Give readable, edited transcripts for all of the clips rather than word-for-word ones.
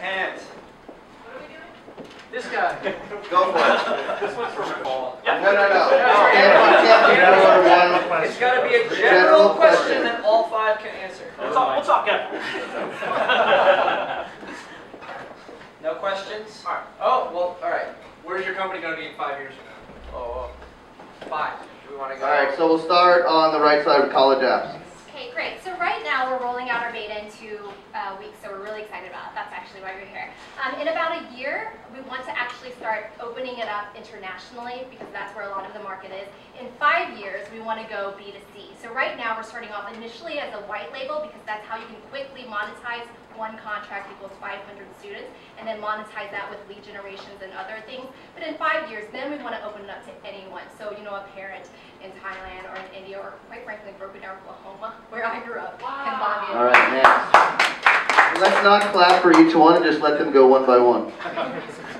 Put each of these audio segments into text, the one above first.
hands. What are we doing? This guy. Go for it. This one's for Paul. Yeah. No. It's got to be a general question that all five can answer. We'll talk after. No questions? All right. Oh, well, all right. Where's your company going to be in 5 years from now? Oh, 5. Do we want to go? All right, so we'll start on the right side with college apps. Okay, great. So right now we're rolling out our beta in 2 weeks, so we're really excited about it. That's actually why we're here. In about a year, we want to actually start opening it up internationally because that's where a lot of the market is. In 5 years, we want to go B2C. So right now we're starting off initially as a white label because that's how you can quickly monetize. One contract equals 500 students, and then monetize that with lead generations and other things. But in 5 years, then we want to open it up to anyone. So, you know, a parent in Thailand or in India, or quite frankly, Broken Arrow, Oklahoma, where I grew up, can log in. All right, next. Let's not clap for each one, just let them go one by one.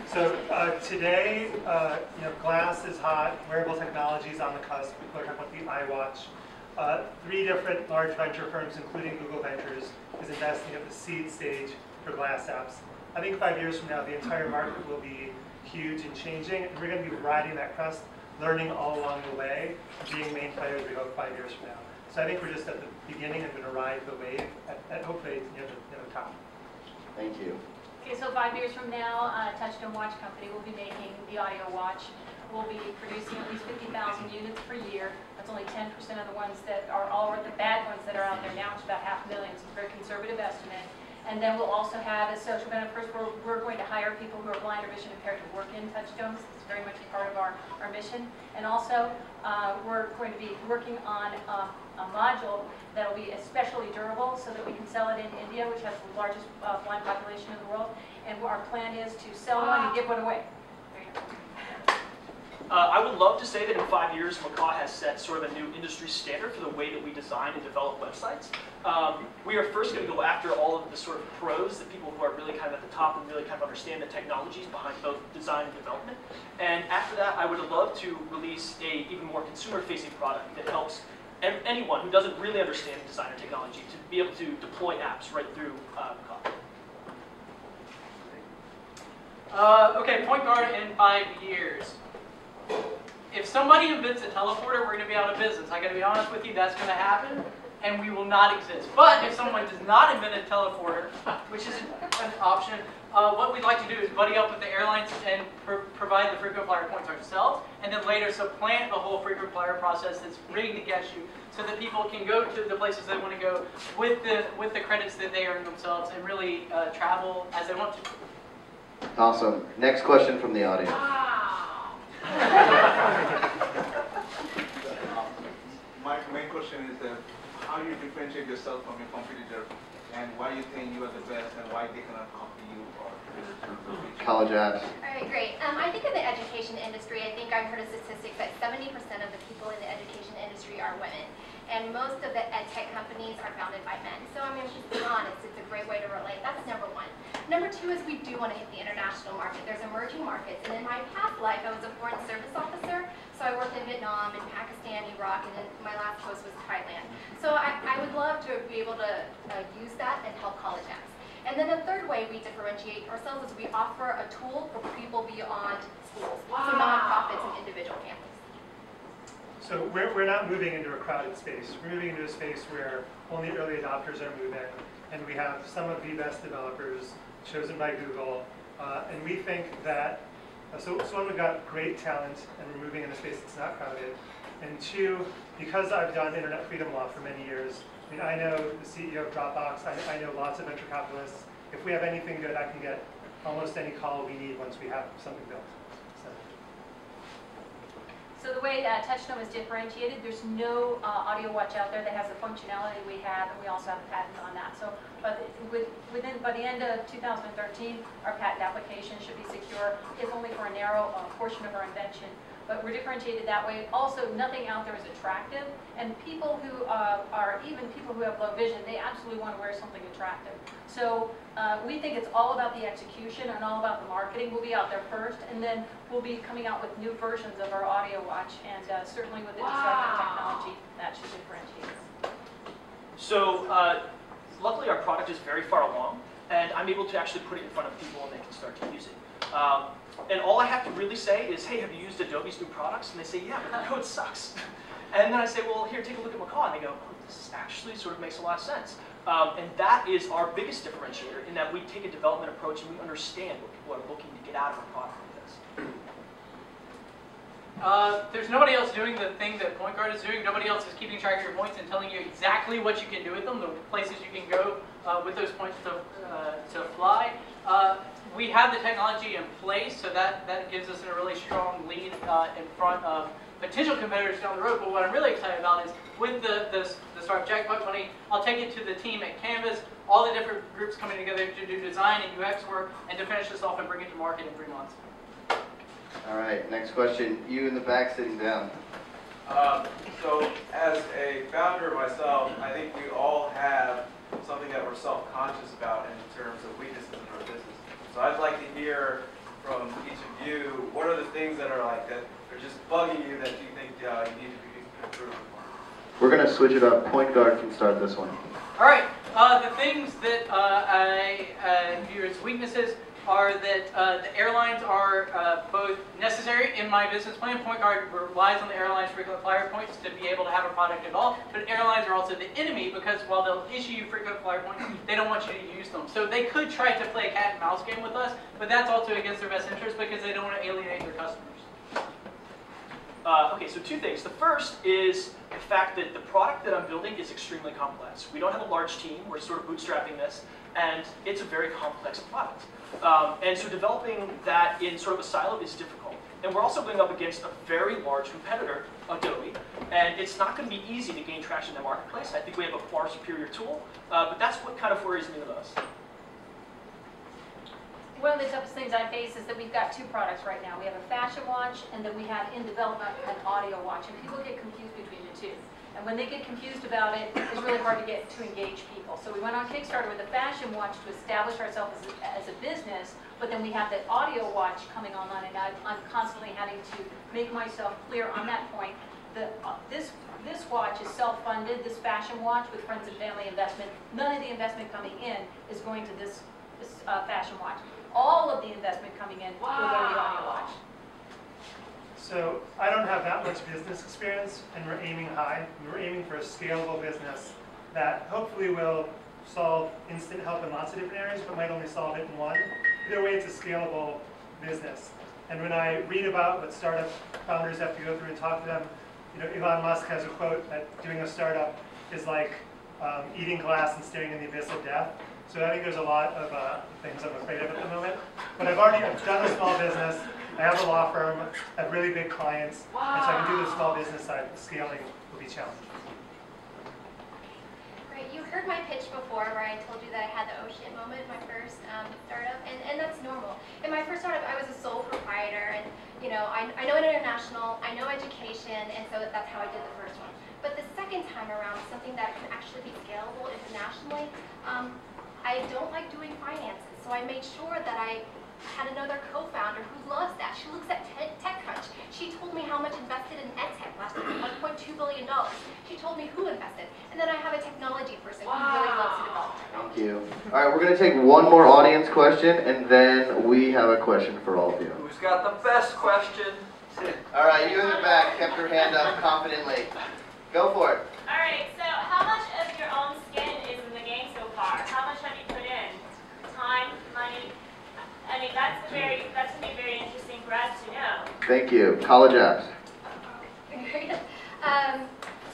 So today, glass is hot, wearable technology is on the cusp. People are talking about the iWatch. 3 different large venture firms, including Google Ventures, is investing at the seed stage for glass apps. I think 5 years from now, the entire market will be huge and changing, and we're going to be riding that crest, learning all along the way, being main players we hope 5 years from now. So I think we're just at the beginning and going to ride the wave at hopefully near the top. Thank you. Okay, so 5 years from now, Touchstone Watch Company will be making the audio watch. We'll be producing at least 50,000 units per year. That's only 10% of the ones that are the bad ones that are out there now. It's about 500,000. It's a very conservative estimate. And then we'll also have a social benefit. We're going to hire people who are blind or vision impaired to work in Touchstones. It's very much a part of our mission. And also, we're going to be working on a module that will be especially durable so that we can sell it in India, which has the largest blind population in the world. And our plan is to sell one and give one away. There you go. I would love to say that in 5 years, Macaw has set sort of a new industry standard for the way that we design and develop websites. We are first going to go after all of the sort of pros, the people who are really kind of at the top and really kind of understand the technologies behind both design and development. And after that, I would love to release a even more consumer-facing product that helps anyone who doesn't really understand design or technology to be able to deploy apps right through Macaw. Okay, point guard in 5 years. If somebody invents a teleporter, we're going to be out of business. I got to be honest with you, that's going to happen, and we will not exist. But if someone does not invent a teleporter, which is an option, what we'd like to do is buddy up with the airlines and provide the frequent flyer points ourselves, and then later supplant the whole frequent flyer process that's rigged against you, so that people can go to the places they want to go with the credits that they earn themselves and really travel as they want to. Awesome. Next question from the audience. My main question is how you differentiate yourself from your competitor, and why you think you are the best, and why they cannot copy you or college apps. All right, great. I think in the education industry, I think I've heard a statistic that 70% of the people in the education industry are women. And most of the ed tech companies are founded by men. So I mean, just be honest, it's a great way to relate. That's number one. Number two is we do want to hit the international market. There's emerging markets. And in my past life, I was a foreign service officer. So I worked in Vietnam, in Pakistan, Iraq, and then my last post was Thailand. So I would love to be able to use that and help college apps. And then the third way we differentiate ourselves is we offer a tool for people beyond schools. So nonprofits and individual families. So we're not moving into a crowded space. We're moving into a space where only early adopters are moving, and we have some of the best developers chosen by Google. And we think that, so one, we've got great talent, and we're moving in a space that's not crowded. And two, because I've done internet freedom law for many years, I mean, I know the CEO of Dropbox, I know lots of venture capitalists. If we have anything good, I can get almost any call we need once we have something built. So the way Touchstone is differentiated, there's no audio watch out there that has the functionality we have, and we also have a patent on that. So by the end of 2013, our patent application should be secure, if only for a narrow portion of our invention. But we're differentiated that way. Also, nothing out there is attractive, and people who even people who have low vision, they absolutely want to wear something attractive. So we think it's all about the execution and all about the marketing. We'll be out there first, and then we'll be coming out with new versions of our audio watch, and certainly with the disruptive technology, that should differentiate us. So luckily our product is very far along. and I'm able to actually put it in front of people and they can start to use it. And all I have to really say is, hey, have you used Adobe's new products? And they say, yeah, but the code sucks. And then I say, well, here, take a look at Macaw. And they go, oh, this actually sort of makes a lot of sense. And that is our biggest differentiator, in that we take a development approach and we understand what people are looking to get out of a product like this. There's nobody else doing the thing that Point Guard is doing. Nobody else is keeping track of your points and telling you exactly what you can do with them, the places you can go with those points to fly. We have the technology in place, so that gives us a really strong lead in front of potential competitors down the road. But what I'm really excited about is with the Startup Jackpot money, I'll take it to the team at Canvas, all the different groups coming together to do design and UX work, and to finish this off and bring it to market in 3 months. All right, next question. You in the back sitting down. So as a founder myself, I think we all have something that we're self-conscious about in terms of weaknesses in our business. So I'd like to hear from each of you, what are the things that are like that are just bugging you that you think you need to be improved upon? We're going to switch it up. Point Guard can start this one. All right, the things that I view as weaknesses are that the airlines are both necessary in my business plan. Point Guard relies on the airlines frequent flyer points to be able to have a product at all, but airlines are also the enemy, because while they'll issue you frequent flyer points, they don't want you to use them. So they could try to play a cat and mouse game with us, but that's also against their best interest because they don't want to alienate their customers. Okay, so 2 things. The first is the fact that the product that I'm building is extremely complex. We don't have a large team. We're sort of bootstrapping this, and it's a very complex product. And so developing that in sort of a silo is difficult. And we're also going up against a very large competitor, Adobe, and it's not going to be easy to gain traction in the marketplace. I think we have a far superior tool, but that's what kind of worries me the most. One of the toughest things I face is that we've got 2 products right now. We have a fashion watch, and then we have in development an audio watch, and people get confused between the 2. And when they get confused about it, it's really hard to engage people. So we went on Kickstarter with a fashion watch to establish ourselves as a business, but then we have that audio watch coming online, and I'm constantly having to make myself clear on that point. This watch is self-funded, this fashion watch with friends and family investment. None of the investment coming in is going to this fashion watch. All of the investment coming in will go to the audio watch. So I don't have that much business experience, and we're aiming high. We're aiming for a scalable business that hopefully will solve instant help in lots of different areas, but might only solve it in one. Either way, it's a scalable business. And when I read about what startup founders have to go through and talk to them, you know, Elon Musk has a quote that doing a startup is like eating glass and staring in the abyss of death. So I think there's a lot of things I'm afraid of at the moment. But I've done a small business. I have a law firm. I have really big clients. And so I can do the small business side. Scaling will be challenging. Right, you heard my pitch before where I told you that I had the ocean moment in my first startup, and that's normal. In my first startup, I was a sole proprietor, and you know, I know international, I know education, and so that's how I did the first one. But the second time around, something that can actually be scalable internationally, I don't like doing finances, so I made sure that I had another co-founder who loves that. She looks at TechCrunch. She told me how much invested in EdTech last year, $1.2 billion. She told me who invested. And then I have a technology person who really loves to develop technology. Thank you. All right, we're going to take one more audience question, and then we have a question for all of you. Who's got the best question? All right, you in the back kept your hand up confidently. Go for it. All right, so how much of your own skin is in the game so far? How much have you put in? Time, money? I mean, that's going to be very interesting for us to know. Thank you. College apps.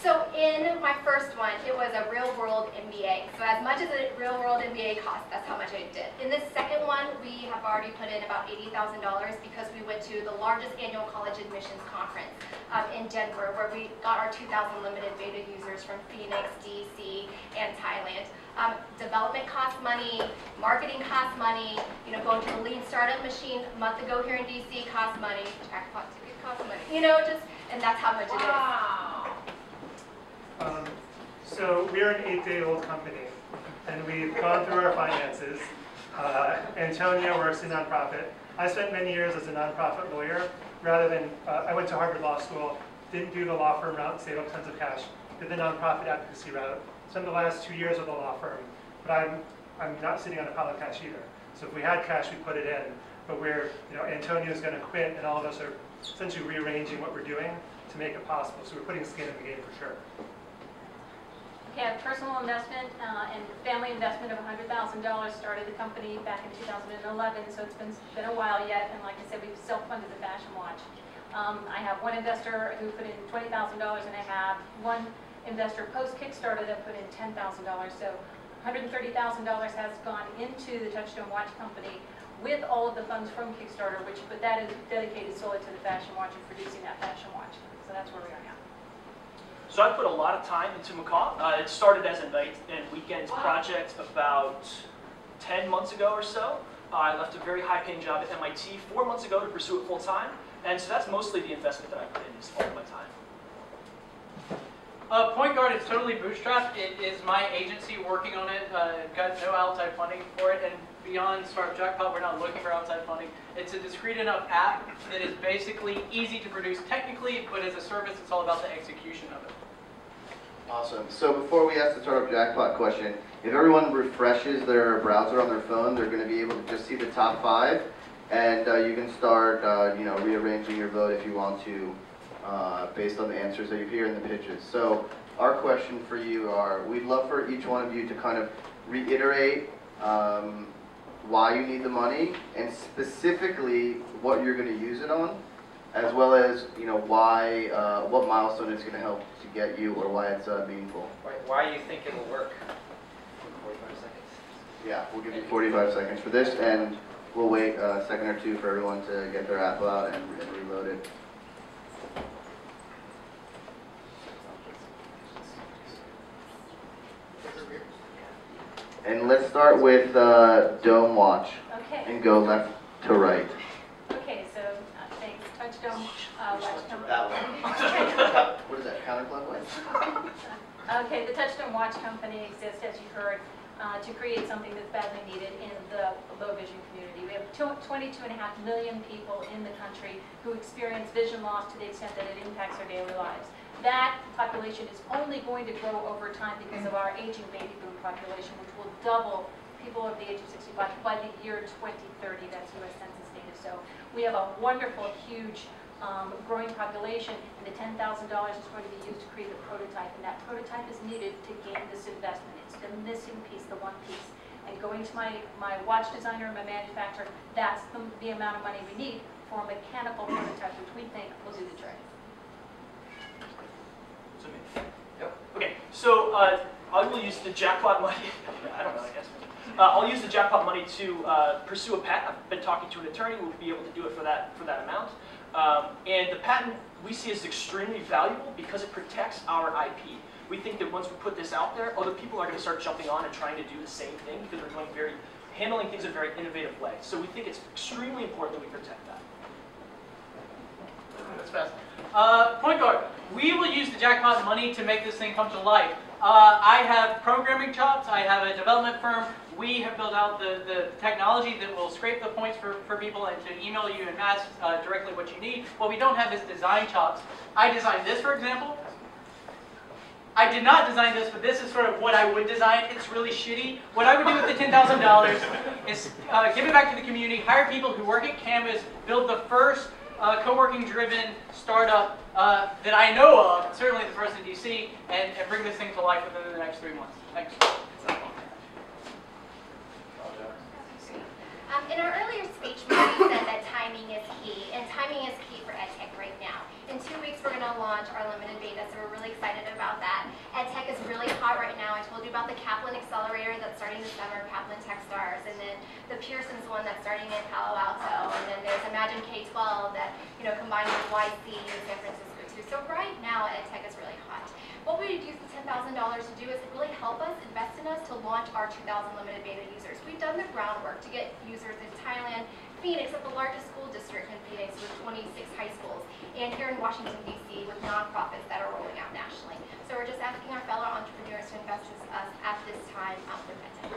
So in my first one, it was a real-world MBA. So as much as a real-world MBA cost, that's how much I did. In this second one, we have already put in about $80,000 because we went to the largest annual college admissions conference in Denver, where we got our 2,000 limited beta users from Phoenix, DC, and Thailand. Development costs money, marketing costs money, you know, going to the lean startup machine a month ago here in DC costs money, Jackpot ticket costs money, you know, and that's how much it is. So we're an 8-day-old company, and we've gone through our finances. Antonio works in nonprofit. I spent many years as a nonprofit lawyer. Rather than, I went to Harvard Law School, didn't do the law firm route and save up tons of cash, did the nonprofit advocacy route. Spent the last 2 years with a law firm. But I'm I'm not sitting on a pile of cash either. So if we had cash, we put it in. But Antonio's going to quit, and all of us are essentially rearranging what we're doing to make it possible. So we're putting skin in the game for sure. Okay, a personal investment and family investment of $100,000 started the company back in 2011, so it's been a while yet, and like I said, we've self-funded the fashion watch. I have one investor who put in $20,000, and I have one investor post-Kickstarter that put in $10,000, so $130,000 has gone into the Touchstone Watch Company with all of the funds from Kickstarter, but that is dedicated solely to the fashion watch and producing that fashion watch, so that's where we are now. So I put a lot of time into Macaw. It started as a night and weekends project about 10 months ago or so. I left a very high-paying job at MIT 4 months ago to pursue it full-time, and so that's mostly the investment that I put in, is all of my time. Point Guard is totally bootstrapped. It is my agency working on it. Got no outside funding for it, and beyond Startup Jackpot, we're not looking for outside funding. It's a discrete enough app that is basically easy to produce technically, but as a service, it's all about the execution of it. Awesome. So before we ask the Startup Jackpot question, if everyone refreshes their browser on their phone, they're going to be able to just see the top 5, and you can start, rearranging your vote if you want to, based on the answers that you hear in the pitches. So our question for you are: we'd love for each one of you to kind of reiterate why you need the money, and specifically what you're going to use it on, as well as why, what milestone it's going to help to get you, or why it's meaningful. Why you think it'll work? 45 seconds. Yeah, we'll give you 45 seconds for this, and we'll wait a second or two for everyone to get their app out and reload it. And let's start with Dome Watch. Okay. And go left to right. Okay, so thanks. Touchstone Watch Company. That one. What is that, counterclockwise? Okay, the Touchstone Watch Company exists, as you heard, to create something that's badly needed in the low vision community. We have 22.5 million people in the country who experience vision loss to the extent that it impacts their daily lives. That population is only going to grow over time because of our aging baby boom population, which will double people over the age of 65 by the year 2030. That's U.S. Census data. So we have a wonderful, huge growing population, and the $10,000 is going to be used to create a prototype, and that prototype is needed to gain this investment. It's the missing piece, the one piece. And going to my watch designer and my manufacturer, that's the amount of money we need for a mechanical prototype, which we think will do the trick. Yep. Okay, so I will use the Jackpot money. I don't know, I guess. I'll use the Jackpot money to pursue a patent. I've been talking to an attorney who will be able to do it for that amount. And the patent we see is extremely valuable because it protects our IP. We think that once we put this out there, other people are going to start jumping on and trying to do the same thing because we're handling things in a very innovative way. So we think it's extremely important that we protect that. That's fast. Point Guard, we will use the Jackpot money to make this thing come to life. I have programming chops. I have a development firm. We have built out the technology that will scrape the points for people and to email you en masse directly what you need. What we don't have is design chops. I designed this, for example. I did not design this, but this is sort of what I would design. It's really shitty. What I would do with the $10,000 is give it back to the community, hire people who work at Canvas, build the first co-working driven startup that I know of, certainly the first in DC, and bring this thing to life within the next 3 months. Thanks. In our earlier speech, we said that timing is key, and timing is key for EdTech right now. In 2 weeks, we're going to launch our limited beta, so we're really excited about that. EdTech is really hot right now. I told you about the Kaplan Accelerator that's starting this summer, Kaplan Techstars, and then the Pearson's one that's starting in Palo Alto, and then there's Imagine K-12 that combined with YC in San Francisco too. So right now, EdTech is really hot. What we would use the $10,000 to do is really help us, invest in us to launch our 2,000 limited beta users. We've done the groundwork to get users in Thailand, Phoenix, at the largest school district in Phoenix with 26 high schools, and here in Washington, D.C. with nonprofits that are rolling out nationally. So we're just asking our fellow entrepreneurs to invest in us at this time with EdTech.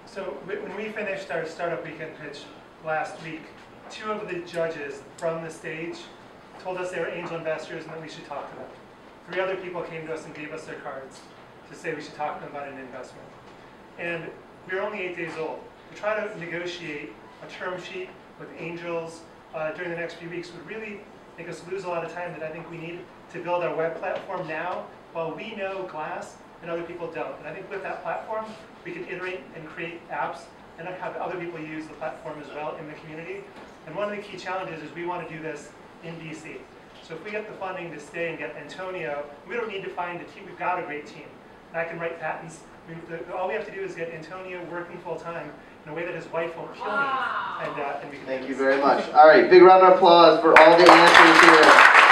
So when we finished our Startup Weekend pitch last week, 2 of the judges from the stage told us they were angel investors and that we should talk to them. 3 other people came to us and gave us their cards to say we should talk to them about an investment. And we're only 8 days old. To try to negotiate a term sheet with Angels during the next few weeks would really make us lose a lot of time that I think we need to build our web platform now while we know Glass and other people don't. And I think with that platform, we can iterate and create apps and then have other people use the platform as well in the community. And one of the key challenges is we want to do this in DC. So if we get the funding to stay and get Antonio, we don't need to find a team. We've got a great team. And I can write patents. All we have to do is get Antonio working full time in a way that his wife won't kill me. And we can Thank you very much. All right, big round of applause for all the answers here.